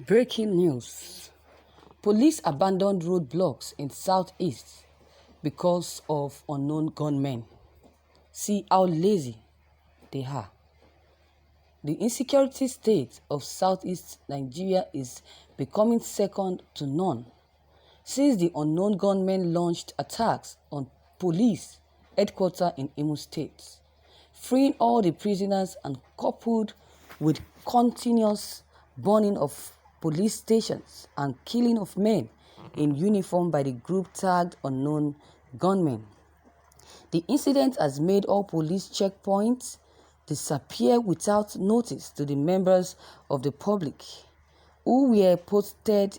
Breaking news. Police abandoned roadblocks in Southeast because of unknown gunmen. See how lazy they are. The insecurity state of Southeast Nigeria is becoming second to none since the unknown gunmen launched attacks on police headquarters in Imo State, freeing all the prisoners and coupled with continuous burning of police stations and killing of men in uniform by the group tagged unknown gunmen. The incident has made all police checkpoints disappear without notice to the members of the public who were posted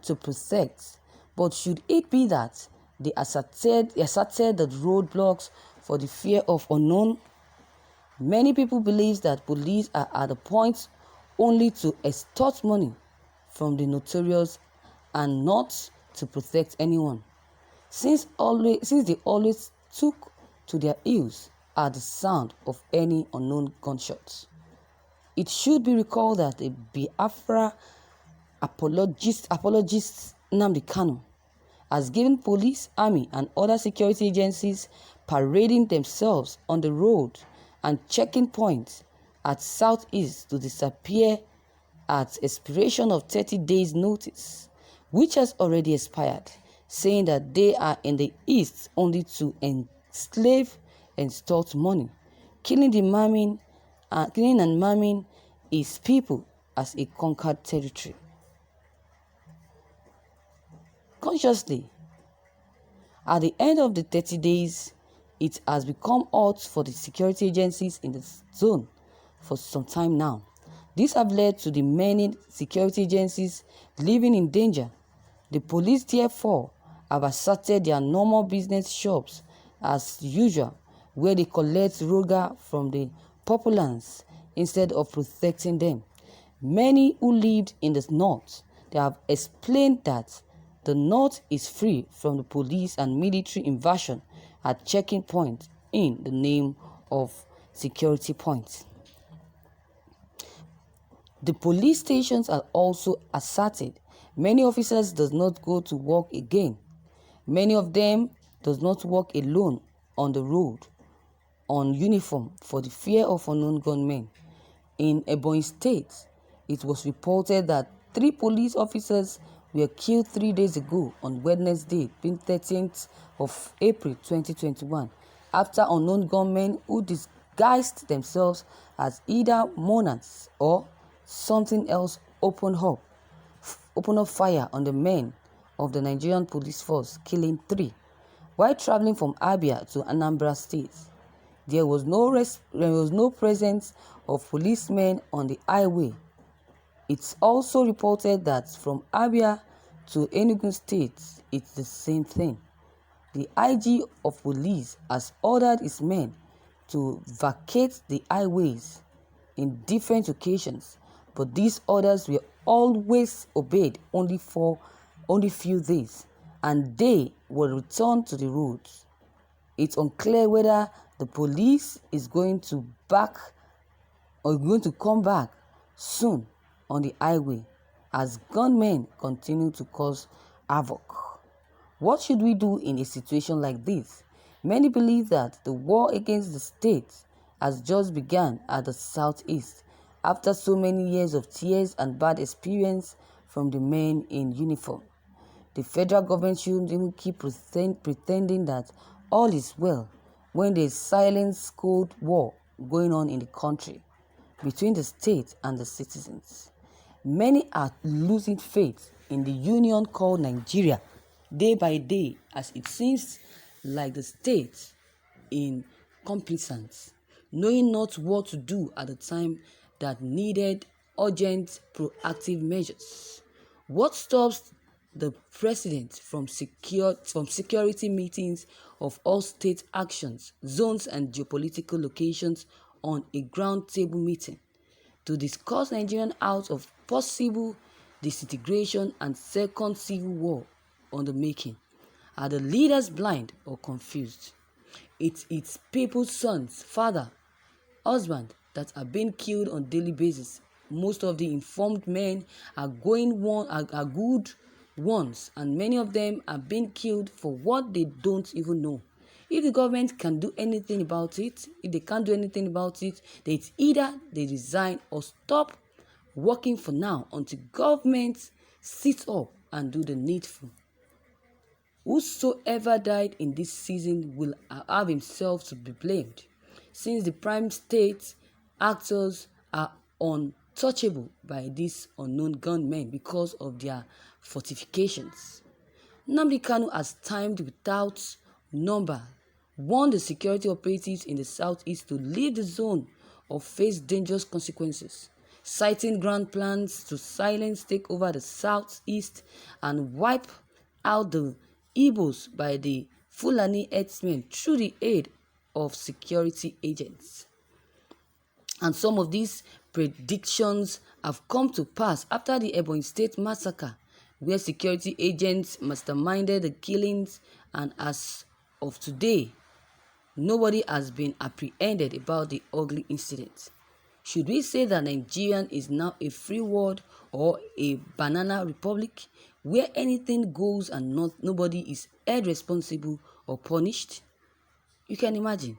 to protect. But should it be that they asserted the roadblocks for the fear of unknown? Many people believe that police are at the point only to extort money from the notorious and not to protect anyone, since they always took to their heels at the sound of any unknown gunshots. It should be recalled that the Biafra apologist Nnamdi Kanu has given police, army and other security agencies parading themselves on the road and checking points at Southeast to disappear at expiration of 30 days notice, which has already expired, saying that they are in the East only to enslave and extort money, killing and maiming his people as a conquered territory. Consciously, at the end of the 30 days, it has become hot for the security agencies in the zone for some time now. This has led to the many security agencies living in danger. The police therefore have asserted their normal business shops as usual, where they collect roga from the populace instead of protecting them. Many who lived in the north, they have explained that the north is free from the police and military invasion at checking points in the name of security points. The police stations are also asserted many officers does not go to work again. Many of them does not walk alone on the road on uniform for the fear of unknown gunmen. In Ebonyi State, it was reported that 3 police officers were killed 3 days ago on Wednesday, 13th of April 2021, after unknown gunmen who disguised themselves as either monarchs or something else opened up fire on the men of the Nigerian police force, killing 3. While traveling from Abia to Anambra State, there was no presence of policemen on the highway. It's also reported that from Abia to Enugu State, it's the same thing. The IG of police has ordered his men to vacate the highways in different occasions, but these orders were always obeyed only few days, and they will return to the roads. It's unclear whether the police is going to come back soon on the highway as gunmen continue to cause havoc. What should we do in a situation like this? Many believe that the war against the state has just begun at the Southeast after so many years of tears and bad experience from the men in uniform. The federal government shouldn't even keep pretending that all is well when there is silent cold war going on in the country between the state and the citizens. Many are losing faith in the union called Nigeria day by day, as it seems like the state in complacence, knowing not what to do at the time that needed urgent proactive measures. What stops the president from security meetings of all state actions, zones and geopolitical locations on a ground table meeting to discuss Nigerian out of possible disintegration and second civil war on the making? Are the leaders blind or confused? It's people's sons, father, husband that are being killed on daily basis most of the informed men are good ones, and many of them are being killed for what they don't even know. If the government can do anything about it, if they can't do anything about it, then it's either they resign or stop working for now until government sits up and do the needful. Whosoever died in this season will have himself to be blamed, since the prime state actors are untouchable by these unknown gunmen because of their fortifications. Nnamdi Kanu has timed without number warned the security operatives in the southeast to leave the zone or face dangerous consequences, citing grand plans to silence take over the southeast and wipe out the Igbos by the Fulani herdsmen through the aid of security agents. And some of these predictions have come to pass after the Ebonyi State massacre, where security agents masterminded the killings, and as of today, nobody has been apprehended about the ugly incident. Should we say that Nigeria is now a free world or a banana republic where anything goes and nobody is held responsible or punished? You can imagine.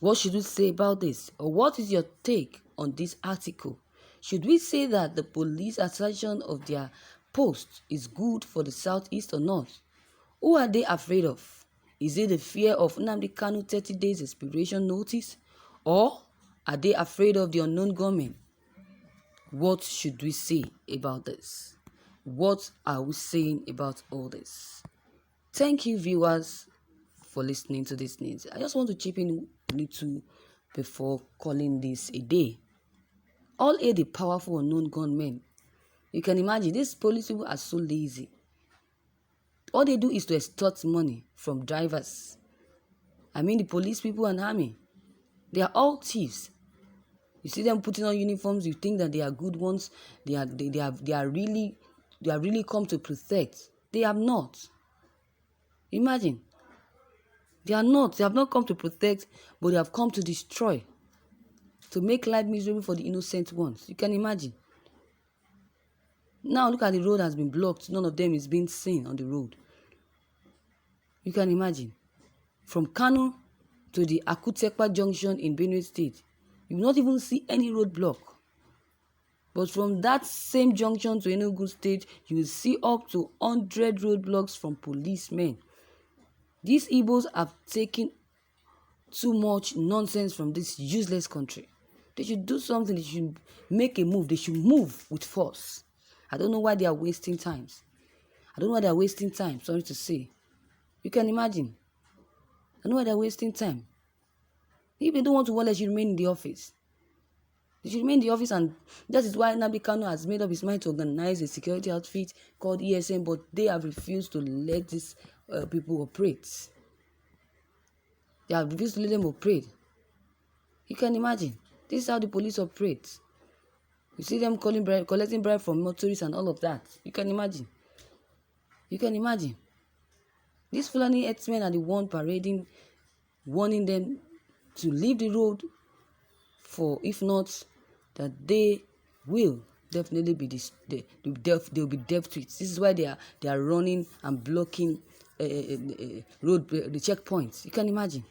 What should we say about this? Or what is your take on this article? Should we say that the police assertion of their post is good for the southeast or not? Who are they afraid of? Is it the fear of Nnamdi Kanu 30 days expiration notice? Or are they afraid of the unknown gunmen? What should we say about this? What are we saying about all this? Thank you, viewers, for listening to this news. I just want to chip in a little before calling this a day. All hail the powerful unknown gunmen. You can imagine, these police people are so lazy. All they do is to extort money from drivers. I mean the police people and army. They are all thieves. You see them putting on uniforms, you think that they are good ones. They are really come to protect. They have not. Imagine. They are not. They have not come to protect, but they have come to destroy. To make life miserable for the innocent ones. You can imagine. Now look at the road has been blocked. None of them is being seen on the road. You can imagine. From Kanu to the Akutekpa junction in Benue State, you will not even see any roadblock. But from that same junction to Enugu State, you will see up to 100 roadblocks from policemen. These Igbos have taken too much nonsense from this useless country. They should do something. They should make a move. They should move with force. I don't know why they are wasting time. Sorry to say. You can imagine. I know why they are wasting time. If they don't want to work, they should remain in the office. They should remain in the office, and that is why Nnamdi Kanu has made up his mind to organize a security outfit called ESN, but they have refused to let these people operate. They have refused to let them operate. You can imagine. This is how the police operate. You see them collecting bribe from motorists and all of that. You can imagine. These Fulani herdsmen are the one parading, warning them to leave the road, for if not, that they will definitely be they'll be deaf to it. This is why they are running and blocking the checkpoints. You can imagine.